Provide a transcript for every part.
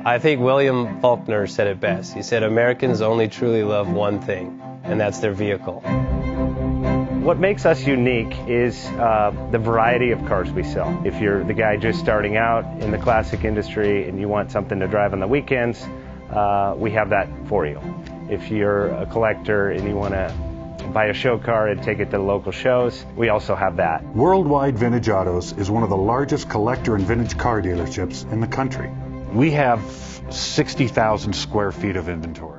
I think William Faulkner said it best. He said, Americans only truly love one thing, and that's their vehicle. What makes us unique is the variety of cars we sell. If you're the guy just starting out in the classic industry and you want something to drive on the weekends, we have that for you. If you're a collector and you want to buy a show car and take it to the local shows, we also have that. Worldwide Vintage Autos is one of the largest collector and vintage car dealerships in the country. We have 60,000 square feet of inventory.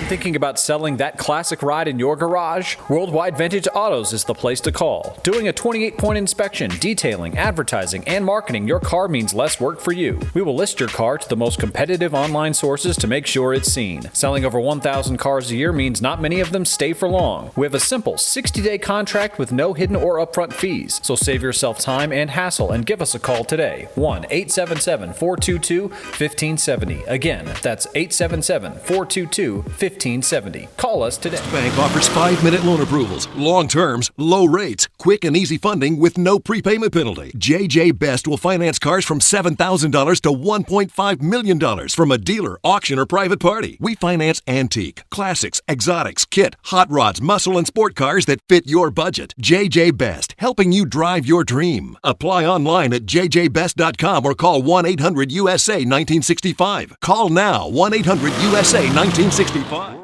Thinking about selling that classic ride in your garage? Worldwide Vintage Autos is the place to call. Doing a 28-point inspection, detailing, advertising, and marketing your car means less work for you. We will list your car to the most competitive online sources to make sure it's seen. Selling over 1,000 cars a year means not many of them stay for long. We have a simple 60-day contract with no hidden or upfront fees. So save yourself time and hassle and give us a call today. 1-877-422-1570. Again, that's 877-422-1570. Call us today. Bank offers 5-minute loan approvals, long terms, low rates, quick and easy funding with no prepayment penalty. JJ Best will finance cars from $7,000 to $1.5 million from a dealer, auction, or private party. We finance antique, classics, exotics, kit, hot rods, muscle, and sport cars that fit your budget. JJ Best, helping you drive your dream. Apply online at jjbest.com or call 1-800-USA-1965. Call now, 1-800-USA-1965.